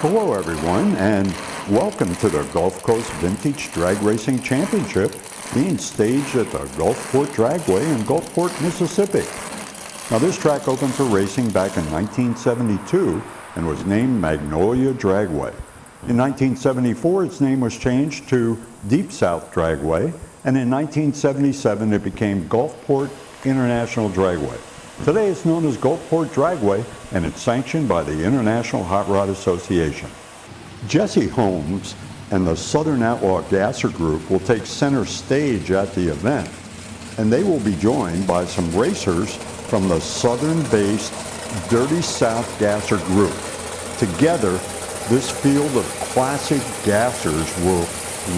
Hello everyone, and welcome to the Gulf Coast Vintage Drag Racing Championship being staged at the Gulfport Dragway in Gulfport, Mississippi. Now this track opened for racing back in 1972 and was named Magnolia Dragway. In 1974 its name was changed to Deep South Dragway, and in 1977 it became Gulfport International Dragway. Today it's known as Gulfport Dragway, and it's sanctioned by the International Hot Rod Association. Jesse Holmes and the Southern Outlaw Gasser Group will take center stage at the event, and they will be joined by some racers from the Southern-based Dirty South Gasser Group. Together, this field of classic gassers will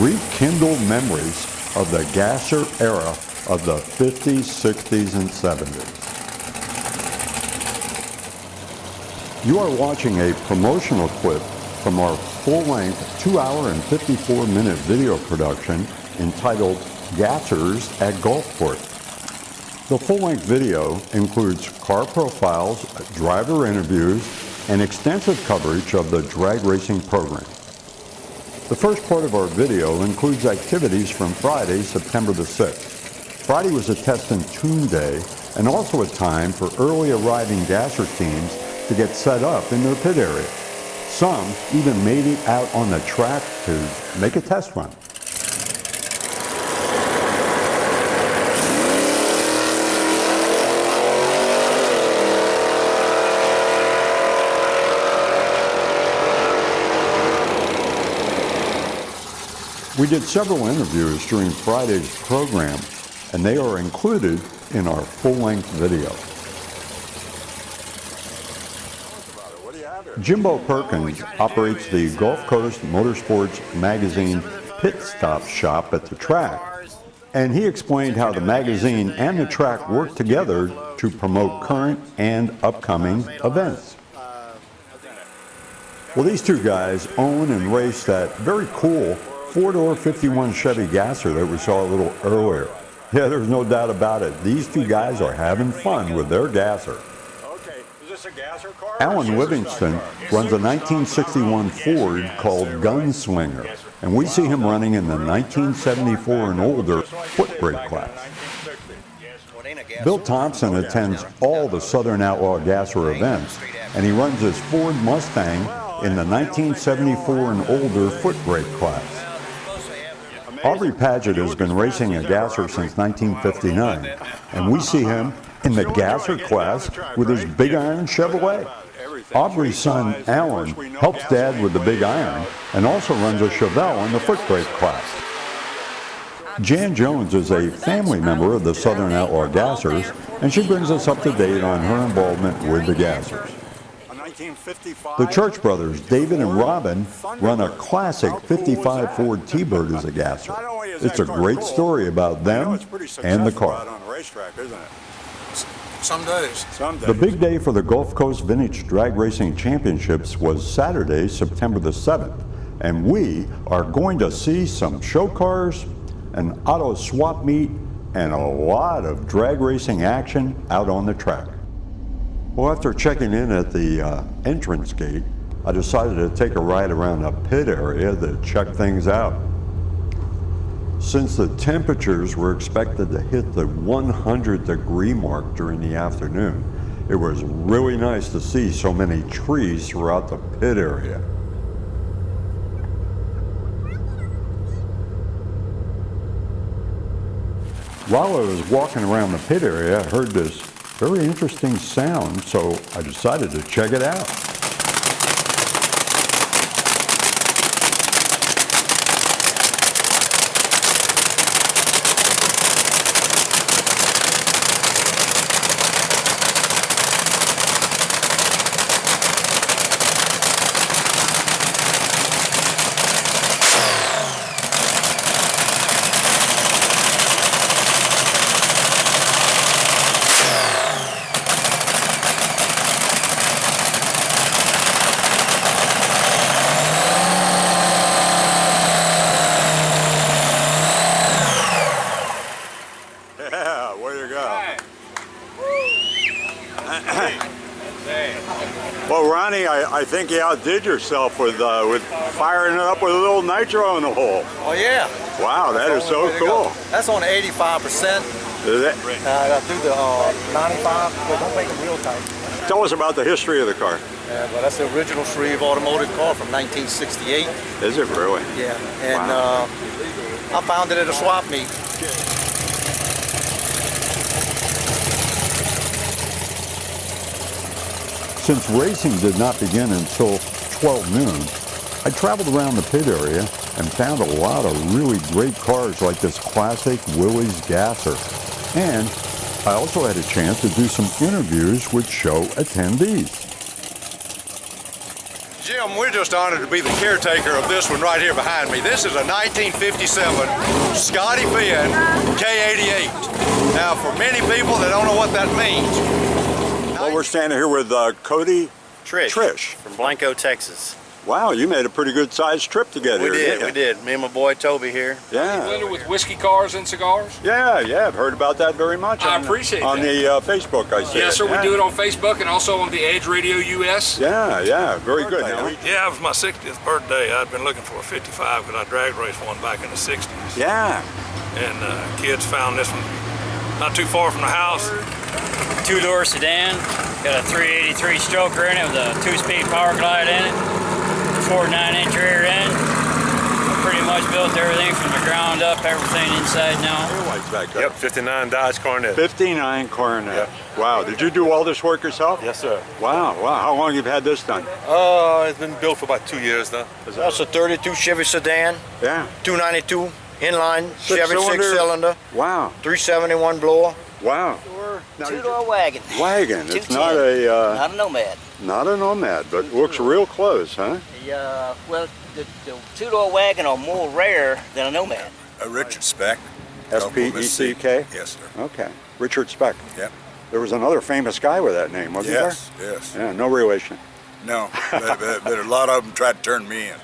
rekindle memories of the gasser era of the 50s, 60s, and 70s. You are watching a promotional clip from our full-length 2-hour and 54-minute video production entitled Gassers at Gulfport. The full-length video includes car profiles, driver interviews, and extensive coverage of the drag racing program. The first part of our video includes activities from Friday, September the 6th. Friday was a test and tune day, and also a time for early arriving gasser teams to get set up in their pit area. Some even made it out on the track to make a test run. We did several interviews during Friday's program, and they are included in our full-length video. Jimbo Perkins operates the Gulf Coast Motorsports Magazine pit stop shop at the track, and he explained how the magazine and the track work together to promote current and upcoming events. Well, these two guys own and race that very cool 4-door 51 Chevy Gasser that we saw a little earlier. Yeah, there's no doubt about it. These two guys are having fun with their gasser. Alan Livingston runs a 1961 Ford called Gunslinger, and we see him running in the 1974 and older foot brake class. Bill Thompson attends all the Southern Outlaw Gasser events, and he runs his Ford Mustang in the 1974 and older foot brake class. Aubrey Paget has been racing a gasser since 1959, and we see him in the gasser class with his big iron Chevrolet. Aubrey's son Alan helps Dad with the big iron and also runs a Chevelle in the foot brake class. Jan Jones is a family member of the Southern Outlaw Gassers, and she brings us up to date on her involvement with the gassers. The Church brothers, David and Robin, run a classic 55 Ford T-Bird as a gasser. It's a great story about them and the car. Some days. The big day for the Gulf Coast Vintage Drag Racing Championships was Saturday, September the 7th, and we are going to see some show cars, an auto swap meet, and a lot of drag racing action out on the track. Well, after checking in at the entrance gate, I decided to take a ride around the pit area to check things out. Since the temperatures were expected to hit the 100-degree mark during the afternoon, it was really nice to see so many trees throughout the pit area. While I was walking around the pit area, I heard this very interesting sound, so I decided to check it out. Well, Ronnie, I think you outdid yourself with firing it up with a little nitro in the hole. Oh yeah. Wow, that is so cool. That's on 85%. Is it? I do the 95, but don't make it real tight. Tell us about the history of the car. Yeah, well, that's the original Shreve automotive car from 1968. Is it really? Yeah, and wow. I found it at a swap meet. Since racing did not begin until 12 noon, I traveled around the pit area and found a lot of really great cars like this classic Willys Gasser. And I also had a chance to do some interviews with show attendees. Jim, we're just honored to be the caretaker of this one right here behind me. This is a 1957 Scotty Finn K88. Now, for many people that don't know what that means. Well, we're standing here with Cody Trish from Blanco, Texas. Wow, you made a pretty good sized trip together. We did. Me and my boy Toby here. Yeah. Familiar with whiskey cars and cigars? Yeah, I've heard about that very much. I appreciate on that. On the Facebook, I see. Yes, sir. Yeah. We do it on Facebook and also on the Edge Radio US. Yeah, very good. Yeah, it was my 60th birthday. I'd been looking for a 55 because I drag raced one back in the 60s. Yeah. And kids found this one not too far from the house. Two-door sedan, got a 383 stroker in it with a 2-speed power glide in it, 4.9-inch rear end. Pretty much built everything from the ground up, everything inside now. Yep, 59 Dodge Coronet. 59 Coronet. Yep. Wow, did you do all this work yourself? Yes, sir. Wow. How long have you had this done? It's been built for about 2 years now. That's a 32 Chevy sedan, Yeah. 292 inline, Chevy Six-cylinder? 6-cylinder, Wow. 371 blower. Wow. Two-door wagon. Wagon. It's 210. not a Not a Nomad. not a Nomad, but looks real close, huh? Well, the two-door wagon are more rare than a Nomad. A Richard Speck. S-P-E-C-K? Yes, sir. Okay. Richard Speck. Yep. There was another famous guy with that name, wasn't Yes. there? Yeah, no relation. No, but a lot of them tried to turn me in.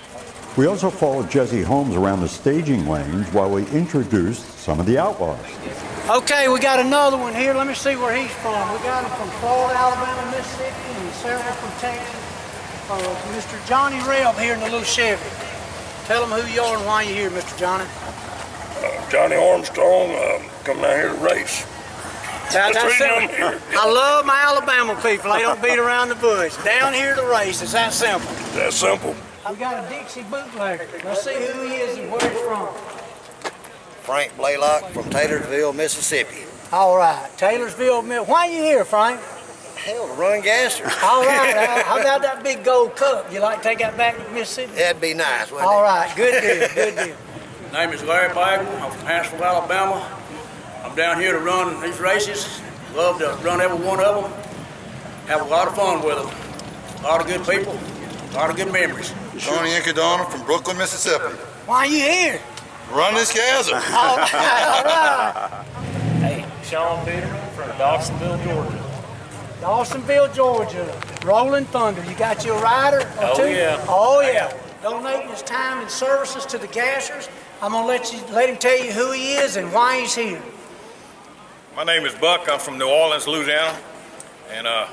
We also followed Jesse Holmes around the staging lanes while we introduced some of the outlaws. Okay, we got another one here. Let me see where he's from. We got him from Florida, Alabama, Mississippi, and several from Texas. Mr. Johnny Reb here in the little Chevy. Tell him who you are and why you're here, Mr. Johnny. Johnny Armstrong, coming out here to race. That's simple. I love my Alabama people. They don't beat around the bush. Down here to race. It's that simple. That's simple. We got a Dixie bootlegger. Let's see who he is and where he's from. Frank Blaylock from Taylorsville, Mississippi. All right, Taylorsville, why are you here, Frank? Hell, to run gassers. All right, how about that big gold cup? You like to take that back to Mississippi? That'd be nice, wouldn't All it? right, good deal, good deal. My name is Larry Bagel. I'm from Hansville, Alabama. I'm down here to run these races. Love to run every one of them. Have a lot of fun with them. A lot of good people, a lot of good memories. Tony Incadona from Brooklyn, Mississippi. Why are you here? Run this gasser. All right. Hey, Sean Peterman from Dawsonville, Georgia. Dawsonville, Georgia. Rolling Thunder. You got your rider or Oh, two? yeah. Oh, yeah. Donating his time and services to the gassers. I'm going to let him tell you who he is and why he's here. My name is Buck. I'm from New Orleans, Louisiana. And I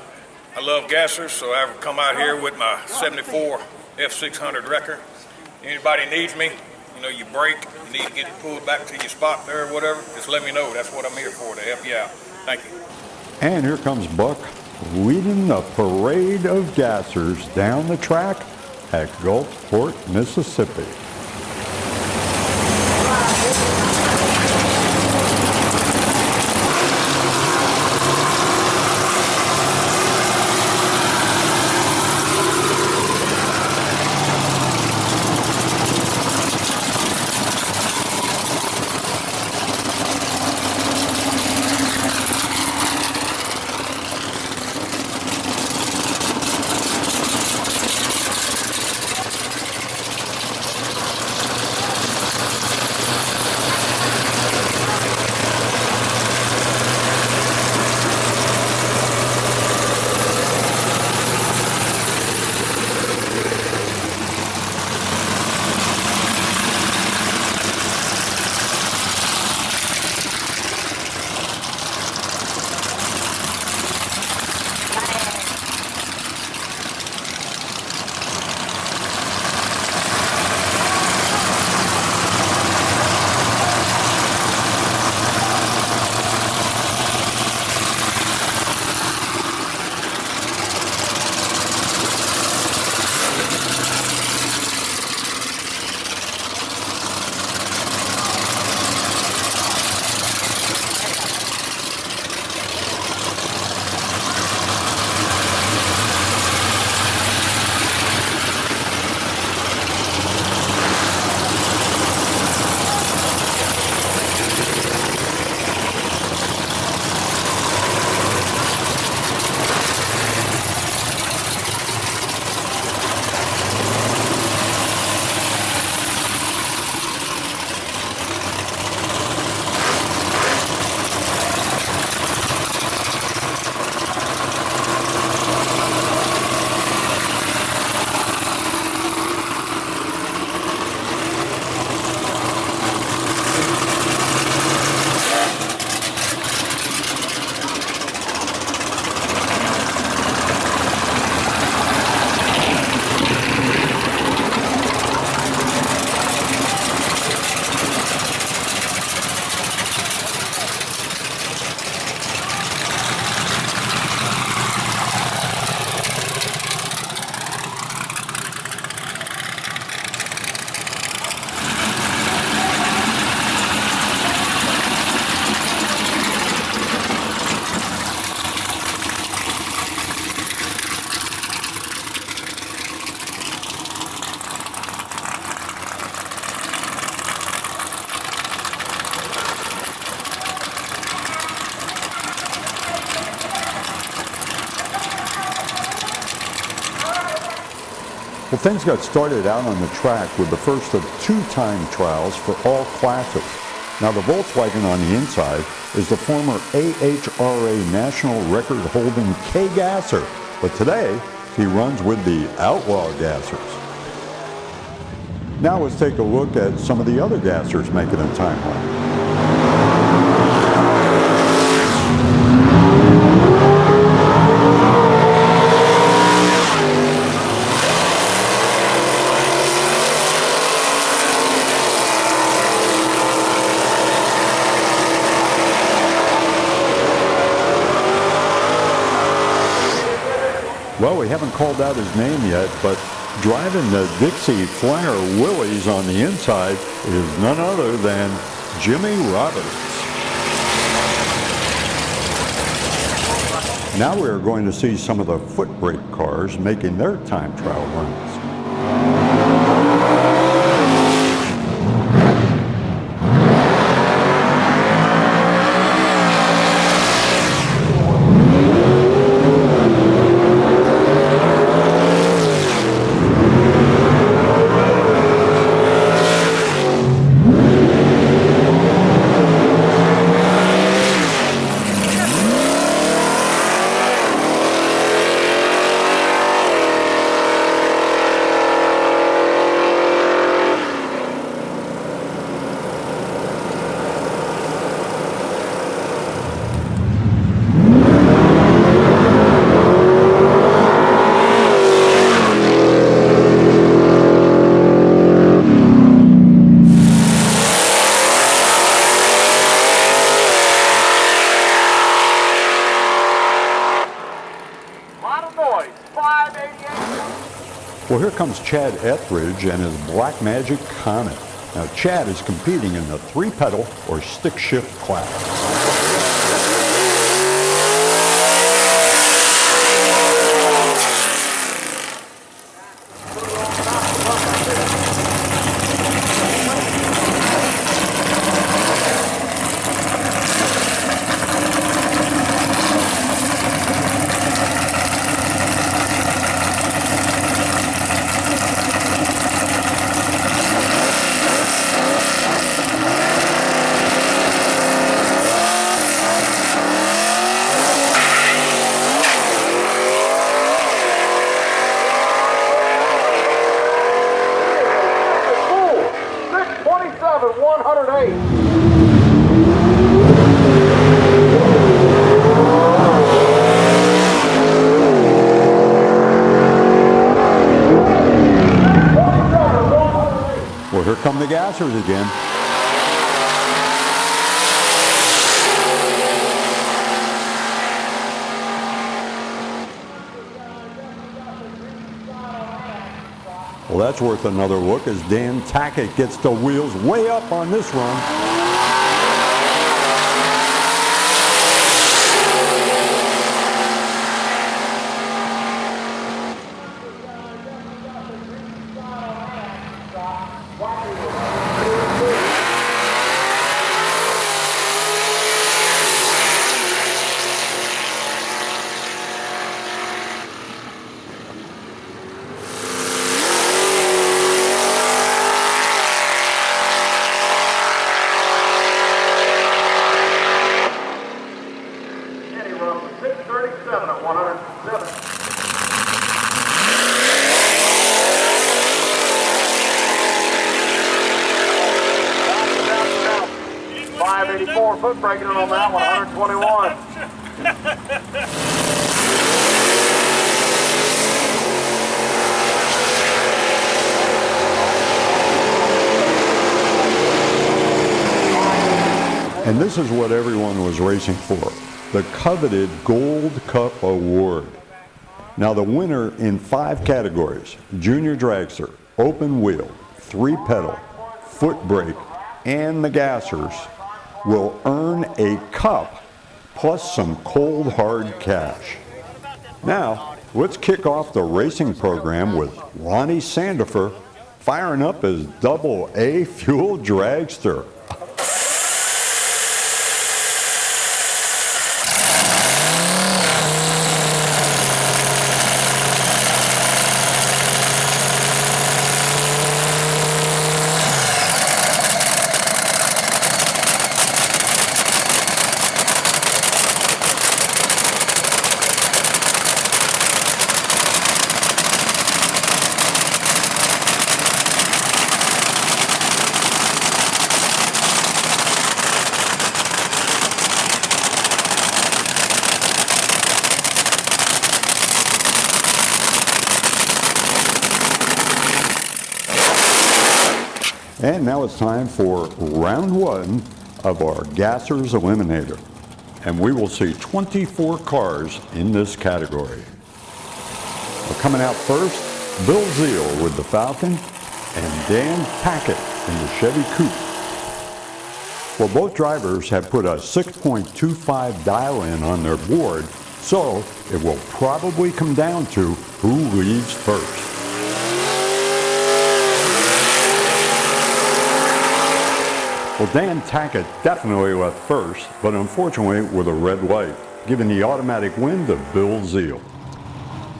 love gassers, so I've come out here with my 74 F600 wrecker. Anybody needs me, you break, you need to get pulled back to your spot there or whatever, just let me know. That's what I'm here for, to help you out. Thank you. And here comes Buck leading the parade of gassers down the track at Gulfport, Mississippi. Well, things got started out on the track with the first of 2 time trials for all classes. Now, the Volkswagen on the inside is the former AHRA national record-holding K-Gasser, but today he runs with the Outlaw Gassers. Now let's take a look at some of the other Gassers making a time run. Well, we haven't called out his name yet, but driving the Dixie Flyer Willies on the inside is none other than Jimmy Roberts. Now we're going to see some of the foot brake cars making their time trial runs. Well, here comes Chad Etheridge and his Black Magic Comet. Now, Chad is competing in the 3-pedal or stick shift class. Well, here come the Gassers again. Well, that's worth another look as Dan Tackett gets the wheels way up on this run. Foot braking on that one, 121. And this is what everyone was racing for, the coveted Gold Cup Award. Now the winner in 5 categories, Junior Dragster, Open Wheel, 3-pedal, Foot Brake, and the Gassers, will earn a cup plus some cold hard cash. Now, let's kick off the racing program with Ronnie Sandifer firing up his AA fuel dragster. And now it's time for round one of our Gassers Eliminator. And we will see 24 cars in this category. Well, coming out first, Bill Zeal with the Falcon and Dan Tackett in the Chevy Coupe. Well, both drivers have put a 6.25 dial-in on their board, so it will probably come down to who leaves first. Well, Dan Tackett definitely left first, but unfortunately with a red light, giving the automatic win to Bill Zeal.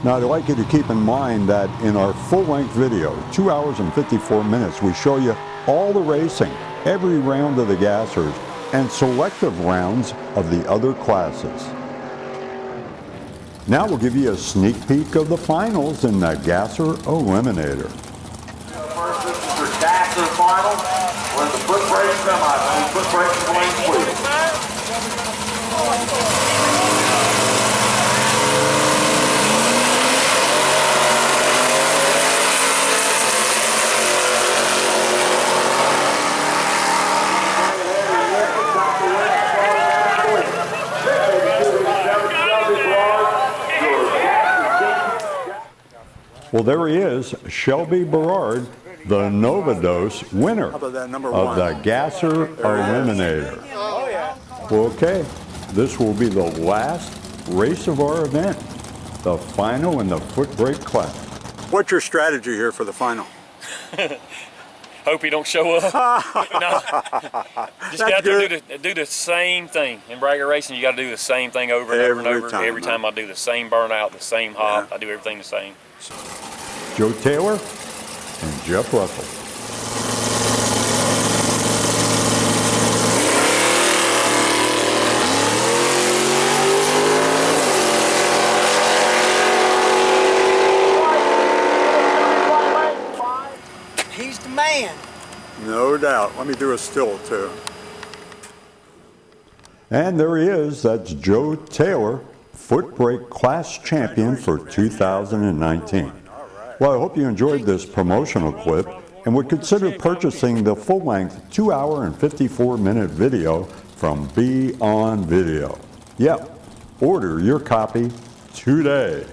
Now, I'd like you to keep in mind that in our full-length video, 2 hours and 54 minutes, we show you all the racing, every round of the Gassers, and selective rounds of the other classes. Now we'll give you a sneak peek of the finals in the Gasser Eliminator. First, this is your Gasser final. We're in the foot brake semi. Foot brake lane, please. Well, there he is, Shelby Berard, the Novados winner of the Gasser Eliminator. Okay, this will be the last race of our event, the final in the foot brake class. What's your strategy here for the final? Hope he don't show up. No. Just got to do the same thing. In bragger racing, you got to do the same thing over and over and over. Every time I do the same burnout, the same hop, I do everything the same. Joe Taylor and Jeff Russell. He's the man. No doubt. Let me do a still too. And there he is, that's Joe Taylor, foot brake class champion for 2019. Well, I hope you enjoyed this promotional clip and would consider purchasing the full-length 2 hour and 54-minute video from Be On Video. Yep, order your copy today.